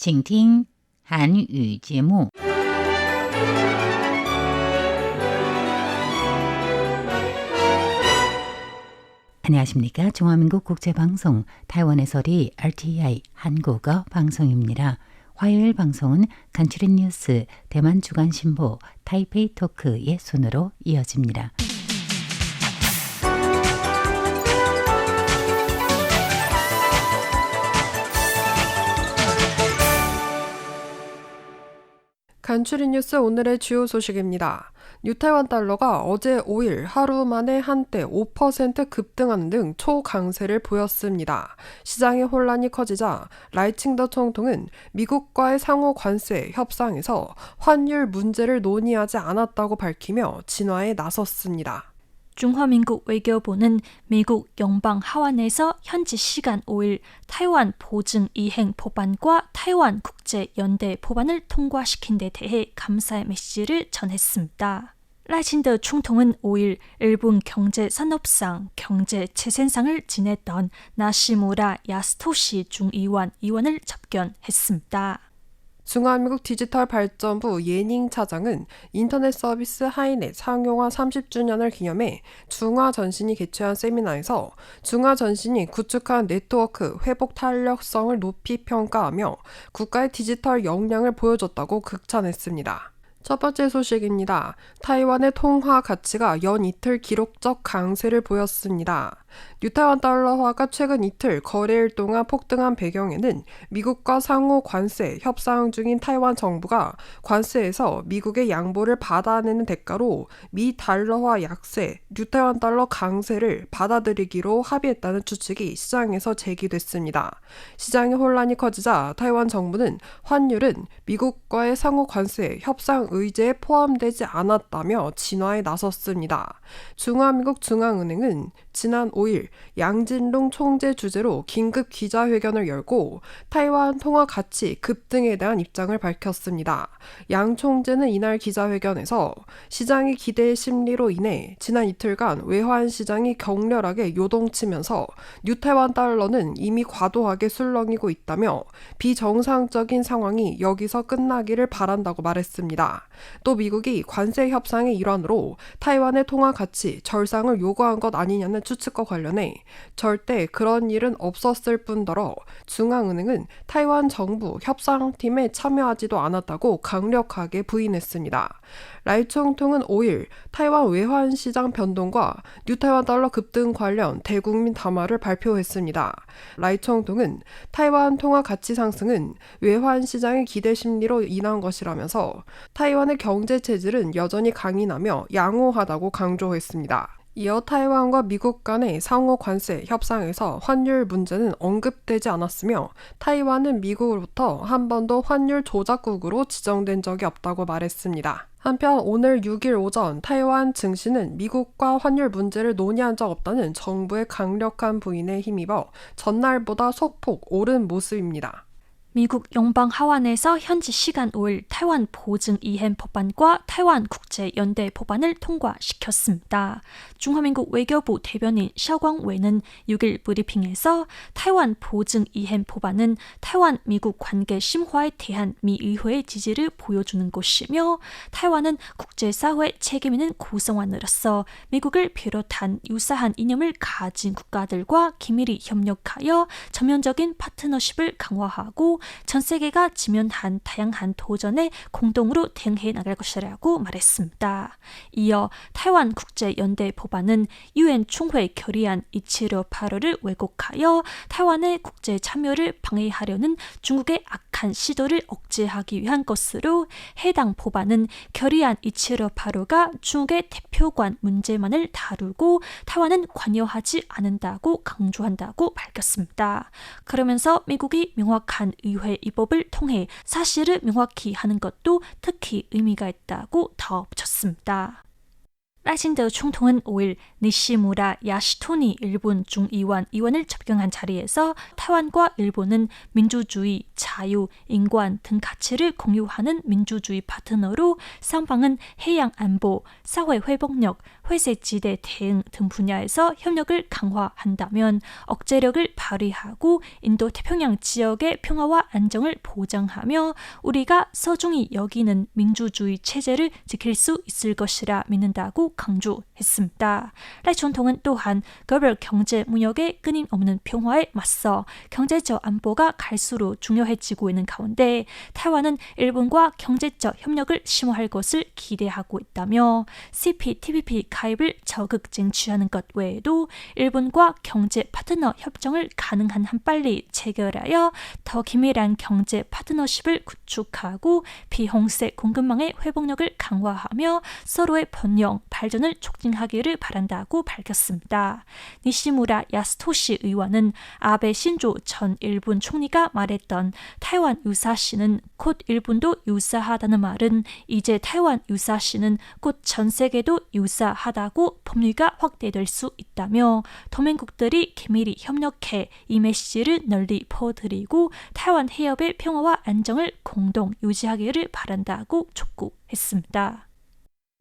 请听韩语节目。 안녕하십니까? 중화민국 국제방송 타이완의 소리 RTI 한국어 방송입니다. 화요일 방송은 간추린 뉴스 대만 주간신보 타이페이 토크의 순으로 이어집니다. 간추린 뉴스 오늘의 주요 소식입니다. 뉴타이완 달러가 어제 5일 하루 만에 한때 5% 급등하는 등 초강세를 보였습니다. 시장의 혼란이 커지자 라이칭더 총통은 미국과의 상호 관세 협상에서 환율 문제를 논의하지 않았다고 밝히며 진화에 나섰습니다. 중화민국 외교부는 미국 연방 하원에서 현지 시간 5일 타이완 보증 이행 법안과 타이완 국제연대 법안을 통과시킨 데 대해 감사의 메시지를 전했습니다. 라이칭더 총통은 5일 일본 경제산업상 경제재생상을 지냈던 나시무라 야스토시 중의원을 접견했습니다. 중화민국 디지털발전부 예닝 차장은 인터넷 서비스 하이넷 상용화 30주년을 기념해 중화전신이 개최한 세미나에서 중화전신이 구축한 네트워크 회복 탄력성을 높이 평가하며 국가의 디지털 역량을 보여줬다고 극찬했습니다. 첫 번째 소식입니다. 타이완의 통화 가치가 연 이틀 기록적 강세를 보였습니다. 뉴타이완 달러화가 최근 이틀 거래일 동안 폭등한 배경에는 미국과 상호 관세 협상 중인 타이완 정부가 관세에서 미국의 양보를 받아내는 대가로 미 달러화 약세, 뉴타이완 달러 강세를 받아들이기로 합의했다는 추측이 시장에서 제기됐습니다. 시장의 혼란이 커지자 타이완 정부는 환율은 미국과의 상호 관세 협상 의제에 포함되지 않았다며 진화에 나섰습니다. 중화민국 중앙은행은 지난 5일 양진룽 총재 주재로 긴급 기자회견을 열고 타이완 통화 가치 급등에 대한 입장을 밝혔습니다. 양 총재는 이날 기자회견에서 시장의 기대 심리로 인해 지난 이틀간 외환 시장이 격렬하게 요동치면서 뉴타이완 달러는 이미 과도하게 술렁이고 있다며 비정상적인 상황이 여기서 끝나기를 바란다고 말했습니다. 또 미국이 관세 협상의 일환으로 타이완의 통화 가치 절상을 요구한 것 아니냐는 추측과 관련해 절대 그런 일은 없었을 뿐더러 중앙은행은 타이완 정부 협상팀에 참여하지도 않았다고 강력하게 부인했습니다. 라이 총통은 5일 타이완 외환시장 변동과 뉴타이완 달러 급등 관련 대국민 담화를 발표했습니다. 라이 총통은 타이완 통화 가치 상승은 외환시장의 기대 심리로 인한 것이라면서 타이완의 경제 체질은 여전히 강인하며 양호하다고 강조했습니다. 이어 타이완과 미국 간의 상호 관세 협상에서 환율 문제는 언급되지 않았으며 타이완은 미국으로부터 한 번도 환율 조작국으로 지정된 적이 없다고 말했습니다. 한편 오늘 6일 오전 타이완 증시는 미국과 환율 문제를 논의한 적 없다는 정부의 강력한 부인에 힘입어 전날보다 소폭 오른 모습입니다. 미국 연방 하원에서 현지 시간 5일 타이완 보증 이행 법안과 타이완 국제연대 법안을 통과시켰습니다. 중화민국 외교부 대변인 샤광웨는 6일 브리핑에서 타이완 보증 이행 법안은 타이완 미국 관계 심화에 대한 미 의회의 지지를 보여주는 것이며 타이완은 국제사회 책임 있는 구성원으로서 미국을 비롯한 유사한 이념을 가진 국가들과 긴밀히 협력하여 전면적인 파트너십을 강화하고 전 세계가 직면한 다양한 도전에 공동으로 대응해 나갈 것이라고 말했습니다. 이어 타이완 국제연대 법안은 유엔 총회 결의안 2758호를 왜곡하여 타이완의 국제 참여를 방해하려는 중국의 악한 시도를 억제하기 위한 것으로 해당 법안은 결의안 2758호가 중국의 대표관 문제만을 다루고 타이완은 관여하지 않는다고 강조한다고 밝혔습니다. 그러면서 미국이 명확한 의회 입법을 통해 사실을 명확히 하는 것도 특히 의미가 있다고 덧붙였습니다. 라신더 총통은 5일 니시무라 야시토니 일본 중의원 의원을 접경한 자리에서 타이완과 일본은 민주주의, 자유, 인권 등 가치를 공유하는 민주주의 파트너로 상방은 해양 안보, 사회 회복력, 회색지대 대응 등 분야에서 협력을 강화한다면 억제력을 발휘하고 인도 태평양 지역의 평화와 안정을 보장하며 우리가 소중히 여기는 민주주의 체제를 지킬 수 있을 것이라 믿는다고 강조했습니다. 라이 총통은 또한 글로벌 경제 무역의 끊임없는 평화에 맞서 경제적 안보가 갈수록 중요해지고 있는 가운데 타이완은 일본과 경제적 협력을 심화할 것을 기대하고 있다며 CPTPP 가입을 적극 쟁취하는 것 외에도 일본과 경제 파트너 협정을 가능한 한 빨리 체결하여 더 긴밀한 경제 파트너십을 구축하고 비홍색 공급망의 회복력을 강화하며 서로의 번영, 발전을 촉진하기를 바란다고 밝혔습니다. 니시무라 야스토시 의원은 아베 신조 전 일본 총리가 말했던 타이완 유사시는 곧 일본도 유사하다는 말은 이제 타이완 유사시는 곧 전 세계도 유사하다고 법률가 확대될 수 있다며 동맹국들이 긴밀히 협력해 이 메시지를 널리 퍼뜨리고 타이완 해협의 평화와 안정을 공동 유지하기를 바란다고 촉구했습니다.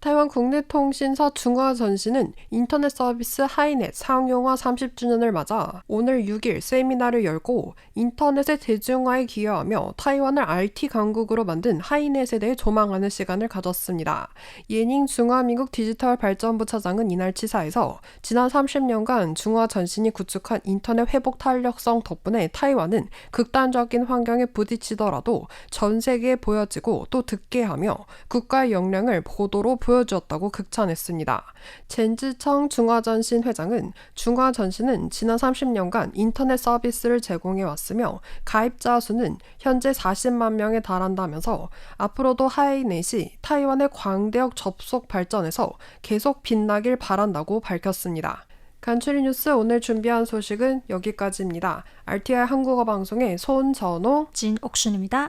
타이완 국내통신사 중화전신은 인터넷 서비스 하이넷 상용화 30주년을 맞아 오늘 6일 세미나를 열고 인터넷의 대중화에 기여하며 타이완을 RT 강국으로 만든 하이넷에 대해 조망하는 시간을 가졌습니다. 예닝 중화민국 디지털 발전부 차장은 이날 치사에서 지난 30년간 중화전신이 구축한 인터넷 회복 탄력성 덕분에 타이완은 극단적인 환경에 부딪히더라도 전 세계에 보여지고 또 듣게 하며 국가의 역량을 보도로 보여주었다고 극찬했습니다. 젠지청 중화전신 회장은 중화전신은 지난 30년간 인터넷 서비스를 제공해왔으며 가입자 수는 현재 40만 명에 달한다면서 앞으로도 하이넷이 타이완의 광대역 접속 발전에서 계속 빛나길 바란다고 밝혔습니다. 간추리 뉴스 오늘 준비한 소식은 여기까지입니다. RTI 한국어 방송의 손전호, 진옥순입니다.